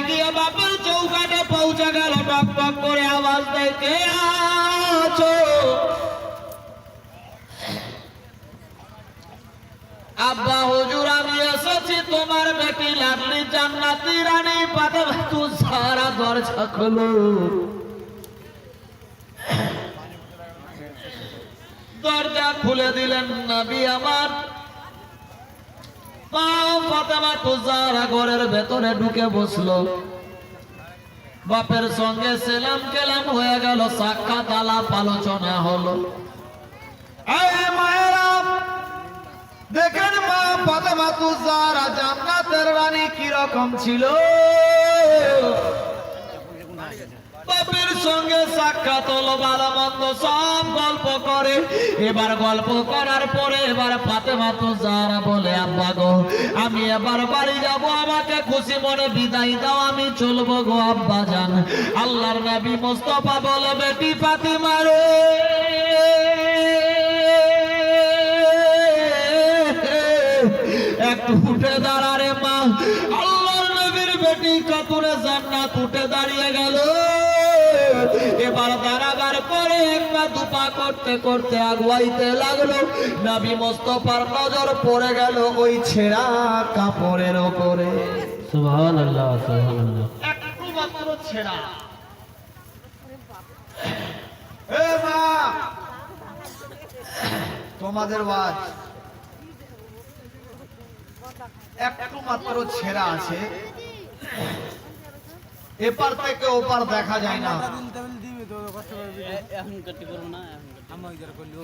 গিয়ে বাপের চৌকাঠে পৌঁছে গেল। টক টক করে আওয়াজ দেয়, কে আছো? আব্বা হুজুর, আমি এসেছি তোমার বেটি লাডলি জান্নাতি রানী ফাতেমা তুজারা। দরজা খোলো। দরজা খুলে দিলেন নবী আমার। মা ফাতেমা তুজারা ঘরের ভেতরে ঢুকে বসলো। বাপের সঙ্গে সেলাম কেলাম হয়ে গেল, সাক্ষাৎ আলাপ আলোচনা হলো। মায়েরা দেখেন মা ফাতেমা তুজারা জান্নাতের রানী কিরকম ছিল। বাপের সঙ্গে সাক্ষাৎ হলো, ভালো মন্দ সব গল্প করে। এবার গল্প করার পরে এবার ফাতেমা তুজারা বলে, আব্বা গো, আমি এবার বাড়ি যাব, আমাকে খুশি মনে বিদায় দাও, আমি চলবো গো আব্বা জান। আল্লাহর নবী মুস্তাফা বলে, বেটি ফাতেমা রে, একটু উঠে দাঁড়া রে মা। আল্লাহর নবীর বেটি কাতুরে জান্নাত উঠে দাঁড়িয়ে গেল। এবার দাঁড়াবার পরে একটা দুপা করতে করতে আগুয়াইতে লাগলো। নবী মুস্তাফার নজর পড়ে গেল ওই ছেঁড়া কাপড়ের উপরে। সুবহানাল্লাহ, সুবহানাল্লাহ। একটু মাত্র ছেঁড়া। এ মা, তোমাদের ওয়াজ একটু মাত্র ছেঁড়া আছে, এপার থেকে ওপার দেখা যায় না।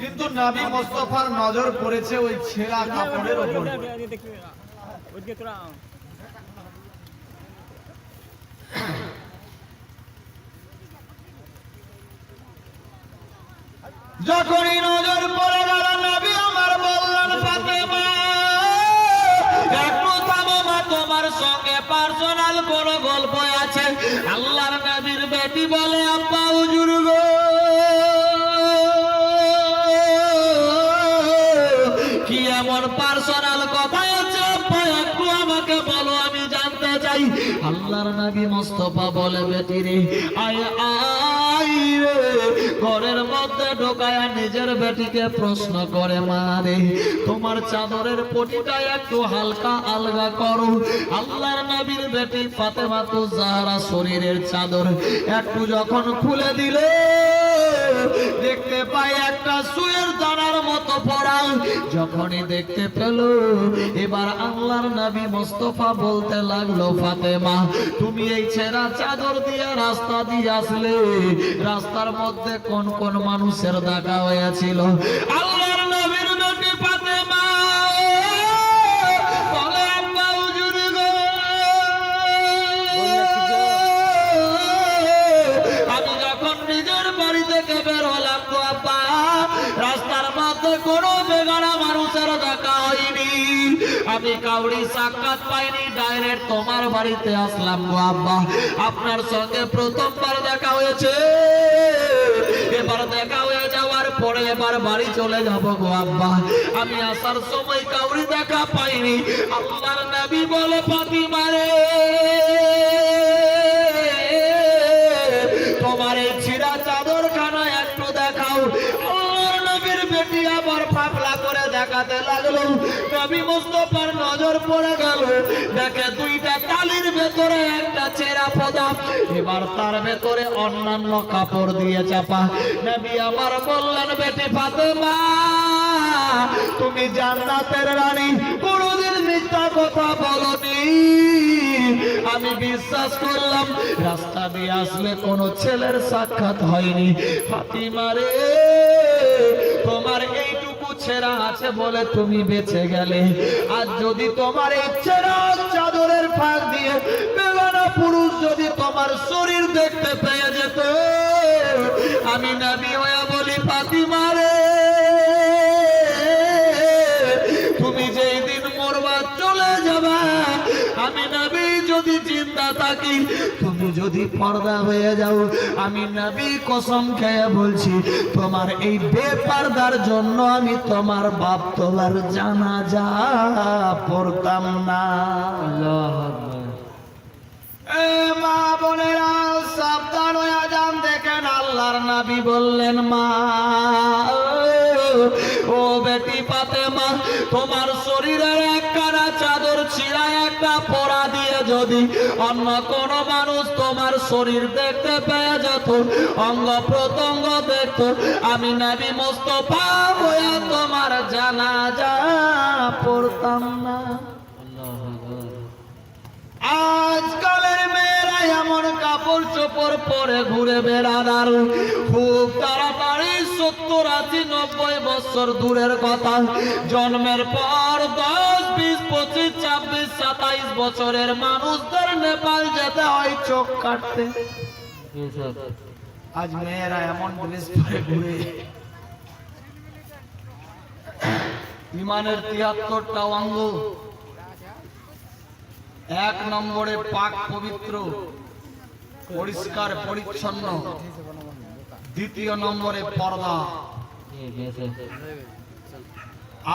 কিন্তু নবী মুস্তাফার নজর পড়েছে ওই ছেঁড়া কাপড়ের উপর। যখনই নজর পড়ে গেল, নবী আমার বললেন, ফাতেমা একটু থামো মা, তোমার সঙ্গে পার্সোনাল কোন গল্প আছে। আল্লাহর নবীর বেটি বলে, আব্বা হুজুর গো, কি এমন পার্সোনাল কথা আছে আব্বা, একটু আমাকে বলো, আমি জানতে চাই। আল্লাহর নবী মুস্তাফা বলে, বেটি রে, আয় আয় রে। ঘরের মধ্যে ঢোকায়া নিজের বেটিকে প্রশ্ন করে, মা রে, তোমার চাদরের পটিটা একটু হালকা আলগা করো। আল্লাহর নবীর বেটি ফাতেমা তুজারা শরীরের চাদর একটু যখন খুলে দিলে, দেখতে পাই একটা সুয়ের দানার মতো পড়া। যখনই দেখতে পেল, এবার আল্লাহর নবী মুস্তাফা বলতে লাগলো, ফাতেমা তুমি এই ছেঁড়া চাদর দিয়ে রাস্তা দিয়ে আসলে, রাস্তার মধ্যে কোন কোন মানুষের দেখা হয়েছিল? আল্লাহর নবীর বেটি ফাতেমা বলে, আব্বা হুজুর গো, আমি যখন নিজের বাড়ি থেকে বের হলাম গো আব্বা, রাস্তার মধ্যে কোনো বেগানা মানুষের দেখা হয়নি, আমি কাউরি সাক্ষাৎ পাইনি, ডাইরেক্ট তোমার বাড়িতে আসলাম গো আব্বা। আপনার সঙ্গে প্রথমবার দেখা হয়েছে, এবার দেখা হয়ে যাওয়ার পরে এবার বাড়ি চলে যাব গো আব্বা। আমি আসার সময় কাউরি দেখা পাইনি। আল্লাহর নবী বলে, ফাতেমা রে, তোমার এই ছিঁড়া চাদর খানা একটু দেখাও। আল্লাহর নবীর বেটি আবার পাগলা করে দেখাতে লাগলো। নবী মুস্তাফার নজর পড়ে গেল, দেখে দুইটা তালির ভেতরে একটা ছেঁড়া পদা, এবার তার ভেতরে অন্যান্য কাপড় দিয়ে চাপা। নবী আমার বললেন, বেটি ফাতেমা তুমি জান্নাতের রানী, কোনদিন মিথ্যা কথা বলনি। আমি বিশ্বাস করলাম, রাস্তা দিয়ে আসলে কোনো ছেলের সাক্ষাৎ হয়নি। ফাতেমা রে, তোমার এইটুকু ছেঁড়া আছে বলে তুমি বেঁচে গেলে, আর যদি তোমার এই ছেঁড়া চাদরের ফাঁক দিয়ে বেগানা পুরুষ যদি তোমার শরীর দেখতে পেয়ে যেত, আমি নবী হয়ে বলি, ফাতেমা রে, তুমি যেই দিন মরবা চলে যাবা, আমি নবী যদি জিন্দা থাকি, তুমি যদি পর্দা হয়ে যাও, আমি নবী কসম খেয়ে বলছি, তোমার এই বেপর্দার জন্য আমি তোমার বাপ তোলার জানাজা পড়তাম না। নবী বললেন, মা ও বেটি ফাতেমা, তোমার শরীরের একখানা চাদর ছিঁড়ায় একটা পরা দিয়ে যদি অন্য কোন মানুষ তোমার শরীর দেখতে পেয়ে যেত, অঙ্গ প্রত্যঙ্গ দেখত, আমি নবী মুস্তাফা হয়ে তোমার জানাজা পড়তাম না। আজকালের মেয়েরা এমন কাপড় চোপড় পরে ঘুরে বেড়াদার, খুব তাড়াতাড়ি 70, 80, 90 বছর দূরের কথা, জন্মের পর 10, 20, 25, 26, 27 বছরের মানুষদের নেপাল যেতে হয় চোখ কাটতে। আজ মেয়েরা এমন ড্রেস পরে ঘুরে। ইমানের 73টা অঙ্গ, 1 নম্বরে পাক পবিত্র পরিষ্কার পরিচ্ছন্ন, 2 নম্বরে পর্দা।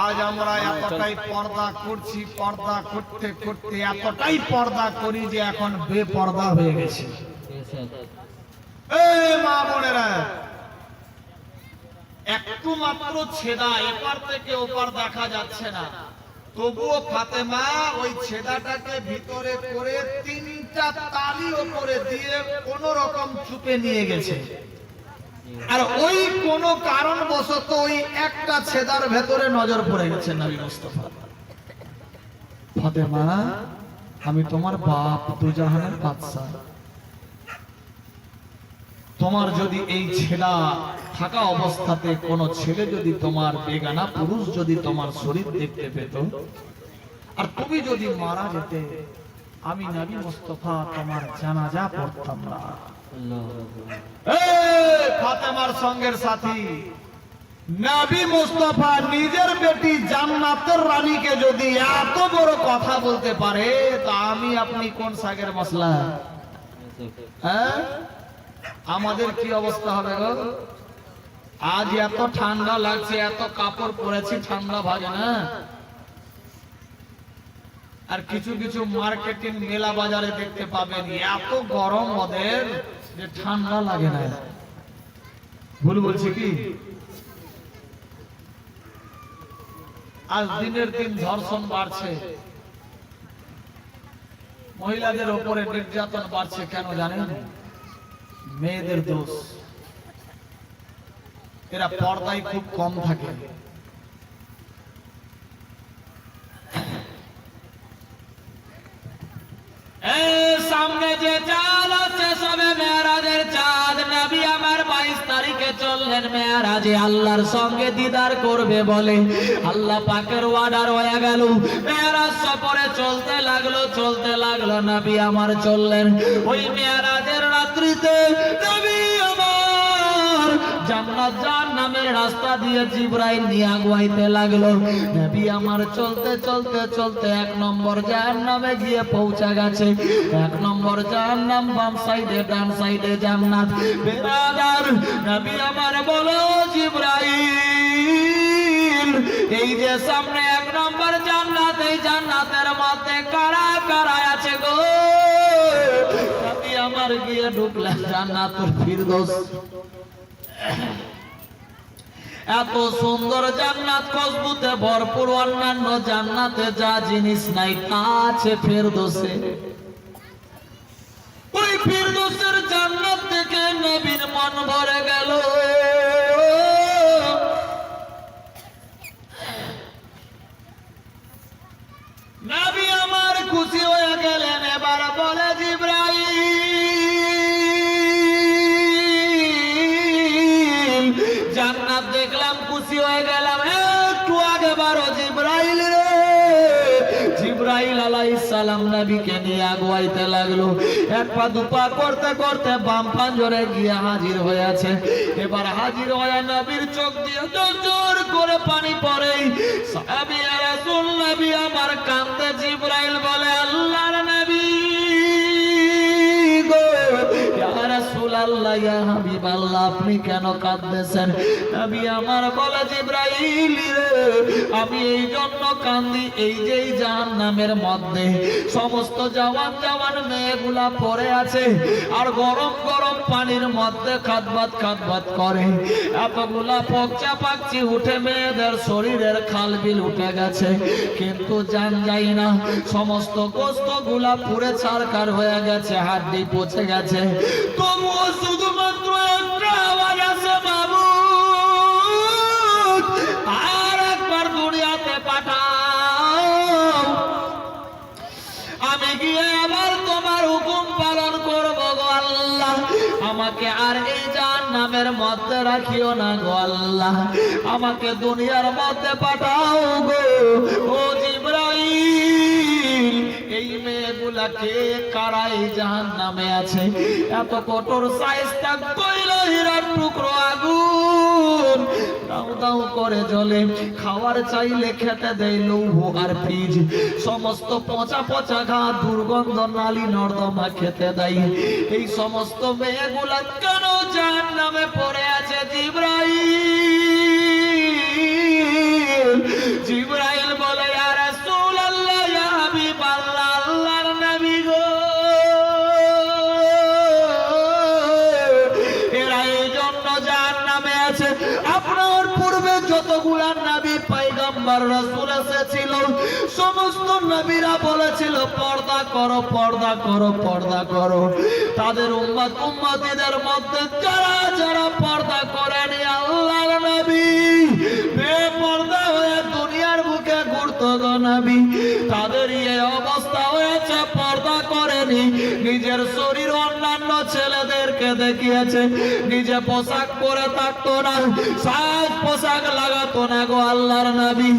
আজ আমরা এতটাই পর্দা করছি, পর্দা করতে করতে এতটাই পর্দা করি যে এখন বেপর্দা হয়ে গেছে। এই মা বোনেরা, একটু মাত্র ছেদা, এপার থেকে ওপার দেখা যাচ্ছে না, তবুও ফাতেমা ওই ছেদাটাকে ভিতরে করে 3টা তালি ওপরে দিয়ে কোন রকম চুপে নিয়ে গেছে। আর ওই কোন কারণবশত ওই একটা ছেদার ভেতরে নজর পড়ে গেছে নবী মুস্তাফা। ফাতেমা, আমি তোমার বাপ, দুজাহানের বাদশা, তোমার যদি এই ছেদা থাকা অবস্থাতে কোন ছেলে যদি তোমার বেগানা পুরুষ যদি তোমার শরীর দেখতে পেত আর তুমি যদি মারা যেতে, আমি নবী মুস্তাফা তোমার জানাজা পড়তাম না। ফাতেমার সঙ্গের সাথী নবী মুস্তাফা নিজের বেটি জান্নাতের রানীকে যদি এত বড় কথা বলতে পারে, তা আমি আপনি কোন শাকের মশলা? হ্যাঁ, আমাদের কি অবস্থা হবে গো? আজ এত ঠান্ডা লাগছে, এত কাপড় পরেছি, ঠান্ডা ভাগে না। আর কিছু কিছু মার্কেটিং মেলা বাজারে দেখতে পাবেন এত গরম ওদের যে ঠান্ডা লাগে না। ভুল বলছি কি? আজ দিনের দিন ধর্ষণ বাড়ছে, মহিলাদের উপরে নির্যাতন বাড়ছে। কেন জানেন? মেয়েদের দোষ। এরা পর্দায় খুব কম থাকে। সামনে যে চাঁদ আছে সবে মেরাজের চাঁদ। নবী আমার 22 তারিখে চললেন মেরাজে, আল্লাহর সঙ্গে দিদার করবে বলে আল্লাহ পাকের অর্ডার হয়ে গেল। মেরাজ সফরে চলতে লাগলো, নবী আমার চললেন। ওই মেরাজের রাত্রিতে নবী আমার জান্নাত জাহান্নামের রাস্তা দিয়ে জিবরাইল নিয়ে আগুয়াইতে লাগলো। নবী আমার চলতে 1 নম্বর জাহান্নামে গিয়ে পৌঁছে গেছে। 1 নম্বর জাহান্নাম, বাম সাইডে ডান সাইডে জান্নাত। বেরাদার, নবী আমার বলো জিবরাইল, এই যে সামনে 1 নম্বর জান্নাত, এই জান্নাতের মধ্যে কারা কারা আছে গো? নবী আমার গিয়ে ঢুকলেন জান্নাতুল ফিরদৌস। এত সুন্দর জান্নাত, খুশবুতে ভরপুর, অন্যান্য জান্নাতে যা জিনিস নাই তা আছে ফিরদৌসে। ওই ফিরদৌসের জান্নাত থেকে নবীর মন ভরে গেল। নবী আমার খুশি হয়ে গেলেন। এবার বলে জিবরাইল, জান্নাত দেখলাম, খুশি হয়ে গেলাম। একটু আগে বারো জিবরাইল রে। জিবরাইল আলাইহিস সালাম নবীকে নিয়ে আগুয়াইতে লাগলো। 1 পা 2 পা করতে করতে বাম পাঞ্জরে গিয়ে হাজির হয়েছে। এবার হাজির হয়ে নবীর চোখ দিয়ে জোর করে পানি পড়ে। সাহাবী ইয়া রাসূল, নবী আমার কাঁদতে। জিবরাইল বলে আল্লাহর নবী গো, ইয়া রাসূলুল্লাহ রাসূলুল্লাহ ইয়া হাবিবাল্লাহ আপনি কেন কাঁদতেছেন? নবী আমার বলে জিবরাইল রে আমি এই জন্য কাঁদি এই যে এই জাহান্নামের মধ্যে সমস্ত জওয়ান জওয়ান মেয়েগুলা পড়ে আছে আর গরম গরম পানির মধ্যে খাদবাত করে এতগুলা পকচা পাকচি উঠে মেয়েদের শরীরের খালবিল উঠে গেছে কিন্তু জান যায় না সমস্ত গোস্ত গুলা পুড়ে ছারখার হয়ে গেছে হাড্ডি পচে গেছে তবুও শুধুমাত্র একটা আওয়াজ আছে বাবু আর একবার দুনিয়াতে পাঠাও আমি গিয়ে আবার তোমার হুকুম পালন করব গো আল্লাহ আমাকে আর এই জাহান্নামের মধ্যে রাখিও না গো আল্লাহ আমাকে দুনিয়ার মধ্যে পাঠাও গো ও জিবরাইল এই মেয়েগুলাকে কারা এই জাহান্নামে আছে এত কঠোর সাইজটা কইল হীরার টুকরো আগুন দাউ দাউ করে জ্বলে খাওয়ার চাইলে খেতে দেয় লৌহ আর ফ্রিজ সমস্ত পচা পচা ঘা দুর্গন্ধ নালী নর্দমা খেতে দেয় এই সমস্ত মেয়েগুলা কেন জাহান্নামে পড়ে আছে জিবরাইল বলে ইয়া রাসূলুল্লাহ ইয়া হাবিবাল্লাহ আল্লাহর নবী গো এরা এই জন্য জাহান্নামে আছে আপনার পূর্বে যতগুলা নবী পয়গম্বর রাসূল এসেছিল সমস্ত নবীরা বলেছিল পর্দা করো পর্দা করো পর্দা করো তাদের উম্মত উম্মতীদের মধ্যে যারা যারা পর্দা করেনি আল্লাহর নবী বেপর্দা হয়ে দুনিয়ার বুকে ঘুরতো গো নবী তাদের এই অবস্থা হয়েছে পর্দা করেনি নিজের শরীর অন্যান্য ছেলেদেরকে দেখিয়েছে নিজে পোশাক পরে থাকতো না সাজ পোশাক লাগাতো না গো আল্লাহর নবী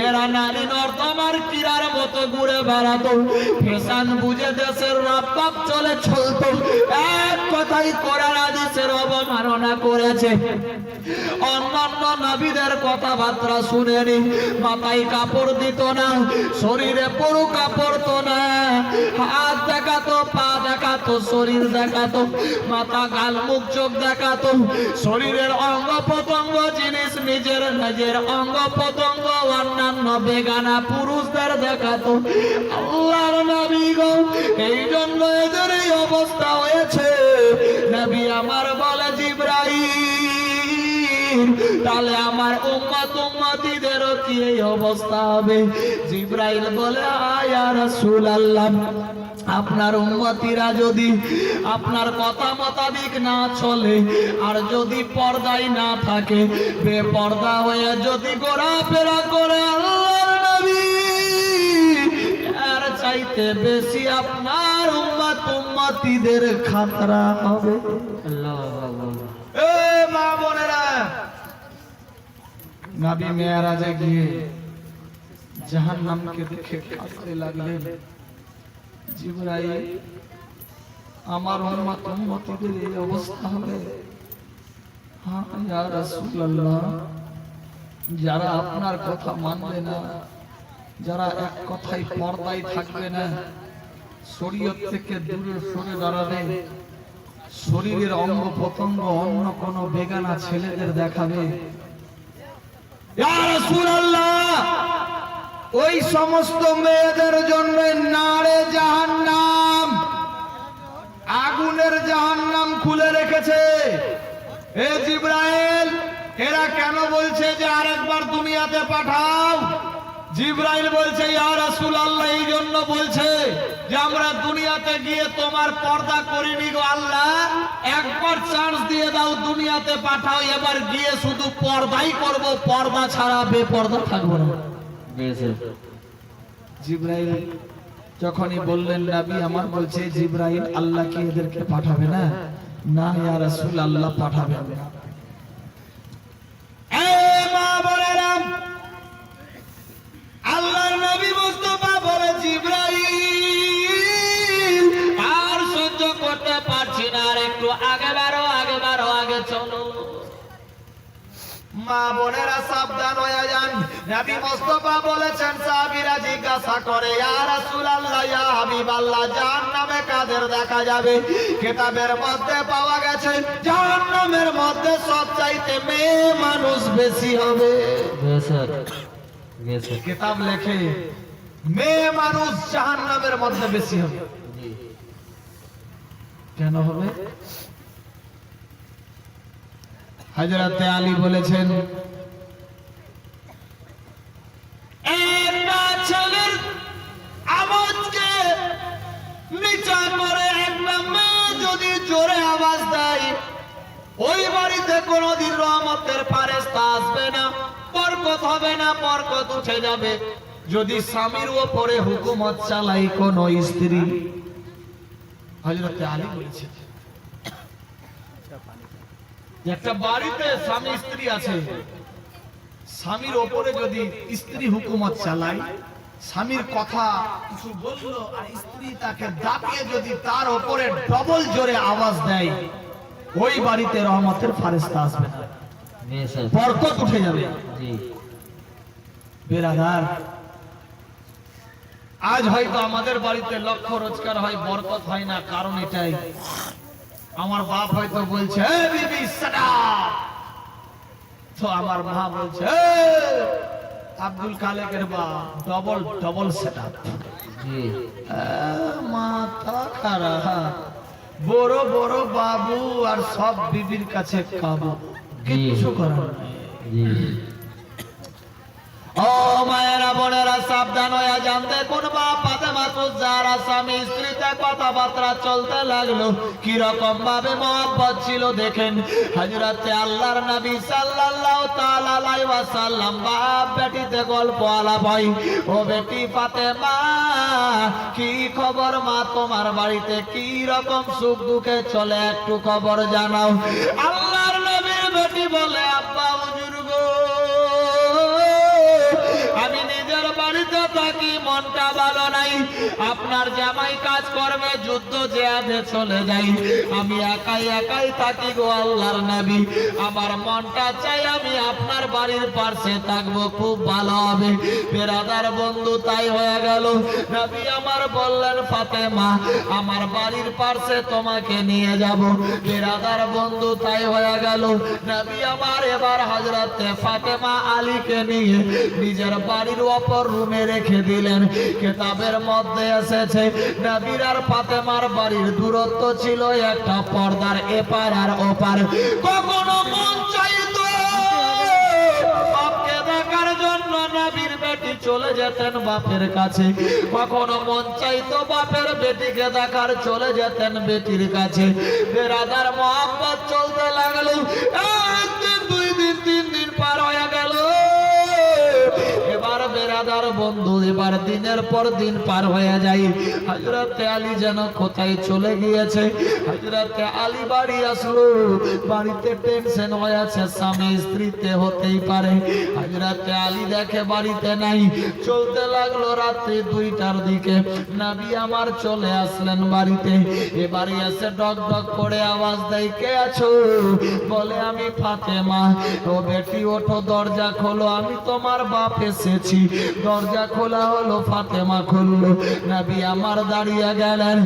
এরা নারী নর্দমার কিরার মতো ঘুরে বেড়াতো ফ্যাশন বুঝে দেশের রাপাপ চলে চলতো এক কথাই কোরআন হাদিসের অবমাননা করেছে অন্যান্য নবীদের কথাবার্তা শুনেনি মাথায় কাপড় দিত না শরীরে পুরো কাপড় তো না হাত দেখাতো পা দেখাতো শরীর দেখাতো মাথা গাল মুখ চোখ দেখাতো শরীরের অঙ্গ প্রত্যঙ্গ জিনিস নিজের নিজের অঙ্গ প্রত্যঙ্গ অন্যান্য বেগানা পুরুষদের দেখাতো আল্লাহর নবী গো এই জন্য এদের এই অবস্থা হয়েছে নবী আমার বলে জিবরাইল তাহলে আমার উম্মত উম্মতীদেরও কি এই অবস্থা হবে জিবরাইল বলে ইয়া রাসূলুল্লাহ আপনার উম্মতিরা যদি আপনার কথা মোতাবেক না চলে আর যদি পর্দায় না থাকে বেপর্দা হয়ে যদি ঘোরাফেরা করে আল্লাহর নবী আর চাইতে বেশি আপনার উম্মত উম্মতীদের খাতরা হবে এ মা বোনেরা নবী মেরাজে গিয়ে জাহান্নামকে দেখে কাঁদতে লাগলেন জিবরাইল আমার উম্মত উম্মতীদের এই অবস্থা হবে হ্যাঁ ইয়া রাসূলুল্লাহ যারা আপনার কথা মানবে না যারা এক কথাই পর্দায় থাকবে না শরীয়ত থেকে দূরে সরে দাঁড়াবে শরীরের অঙ্গ প্রত্যঙ্গ অন্য কোন বেগানা ছেলেদের দেখাবে ইয়া রাসূলুল্লাহ ওই সমস্ত মেয়েদের জন্য নারে জাহান্নাম আগুনের জাহান্নাম খুলে রেখেছে হে জিবরাইল এরা কেন বলছে যে আরেকবার দুনিয়াতে পাঠাও জিবরাইল বলছে ইয়া রাসূলুল্লাহ এই জন্য বলছে যে আমরা দুনিয়াতে গিয়ে তোমার পর্দা করিনি গো আল্লাহ একবার চান্স দিয়ে দাও দুনিয়াতে পাঠাও এবার গিয়ে শুধু পর্দাই করব পর্দা ছাড়া বেপর্দা থাকবো না জিবরাইল যখনই বললেন নবী আমার বলছে জিবরাইল আল্লাহ কি এদেরকে পাঠাবে না না ইয়া রাসূল আল্লাহ পাঠাবেন না এ মা বলেরা আল্লাহর নবী মুস্তাফা বলে জিবরাইল আর সহ্য করতে পারছি না আর একটু আগে বাড়ো আগে চলো মা বোনেরা সাবধান হয়ে যান। নবী মুস্তাফা বলেছেন, সাহাবীরা জিজ্ঞাসা করে, ইয়া রাসূলুল্লাহ, ইয়া হাবিবাল্লাহ, জাহান্নামে কাদের দেখা যাবে? কিতাবের মধ্যে পাওয়া গেছে জাহান্নামের মধ্যে সবচাইতে মেয়ে মানুষ বেশি হবে। কিতাব লেখে মেয়ে মানুষ জাহান্নামের মধ্যে বেশি হবে। কেন হবে? হযরত আলী বলেছেন, একটা ছেলের আওয়াজকে নিচা করে একটা মেয়ে যদি জোরে আওয়াজ দেয়, ওই বাড়িতে কোনোদিন রহমতের ফেরেশতা আসবে না, বরকত হবে না, বরকত উঠে যাবে। যদি স্বামীর উপরে হুকুমত চালাই কোন স্ত্রী, হযরত আলী বলেছেন, একটা বাড়িতে স্বামী স্ত্রী আছে, স্বামীর ওপরে যদি স্ত্রী হুকুমত চালায়, স্বামীর কথা কিছু বললো আর স্ত্রী তাকে দাপিয়ে যদি তার ওপরে ডবল জোরে আওয়াজ দেয়, ওই বাড়িতে রহমতের ফেরেশতা আসবে না, বরকত উঠে যাবে। বেরাদার, আজ হয়তো আমাদের বাড়িতে লক্ষ্য রোজগার হয়, বরকত হয় না, কারণ এটাই, আমার বাপ হয়তো বলছে, এ বিবি সাদা, তো আমার মা বলছে, আব্দুল খালেকের বাপ, ডবল ডবল সেটআপ। মাথা খারাপ, বড় বড় বাবু আর সব বিবির কাছে কাবু, কিচ্ছু করার নেই। ও মায়েরা বোনেরা, সাবধান হয়ে যান। দেখুন মা ফাতেমা যারা স্বামী স্ত্রীতে কথাবার্তা চলতে লাগলো, কি রকম ভাবে মহব্বত ছিল দেখেন। হযরতে আল্লাহর নবী সাল্লাল্লাহু তাআলা আলাইহি ওয়াসাল্লাম বাপ বেটিতে গল্প আলাপ হয়, ও বেটি ফাতেমা, কি খবর মা, তোমার বাড়িতে কি রকম সুখ দুঃখে চলে, একটু খবর জানাও। আল্লাহর নবীর বেটি বলে, আব্বা হুজুর গো, আমি নিজের বাড়িতে থাকি, মনটা ভালো নাই, আপনার জামাই কাজ করবে, যুদ্ধ জিহাদে চলে যাই, আমি একাই একাই থাকি গো আল্লাহর নবী, আমার মনটা চাই আমি আপনার বাড়ির পাশে থাকবো, খুব ভালো হবে। বেরাদার বন্ধু, তাই হয়ে গেল। নবী আমার বললেন, ফাতেমা, আমার বাড়ির পাশে তোমাকে নিয়ে যাব। বেরাদার বন্ধু, তাই হয়ে গেল। নবী আমার এবার হযরতে ফাতেমা আলীকে নিয়ে নিজের বাড়ির অপর রুমে রেখে দিলেন। কিতাবের মধ্যে এসেছে, নবীর আর ফাতেমার বাড়ির দূরত্ব ছিল একটা পর্দার এপার আর ওপার। কখনো মন চাইতো বাপকে দেখার জন্য নবীর বেটি চলে যেতেন বাপের কাছে, কখনো মন চাইতো বাপের বেটিকে দেখার চলে যেতেন বেটির কাছে। বেরাদার মহব্বত চলতে লাগলো, একদিন, 2 দিন, 3 দিন পার হয়ে গেল। এবার বেরাদার বন্ধু, এবার দিনের পর দিন পার হয়ে যায়। হযরতে আলী যেন কোথায় চলে গিয়েছে। হযরতে আলী বাড়ি আসলো, বাড়িতে টেনশন হয়ে আছে, স্বামী স্ত্রীতে হতেই পারে। হযরতে আলী দেখে বাড়িতে নাই, চলতে লাগলো রাত্রি 2টার দিকে। নবী আমার চলে আসলেন বাড়িতে। এবারে এসে ডক ডক করে আওয়াজ দেয়, কে আছো? বলে, আমি ফাতেমা। ও বেটি ওঠো, দরজা খোলো, আমি তোমার বাপ এসেছি। দরজা খোলা হলো, ফাতেমা খুললো। নবী আমার দাঁড়িয়ে গেলেন।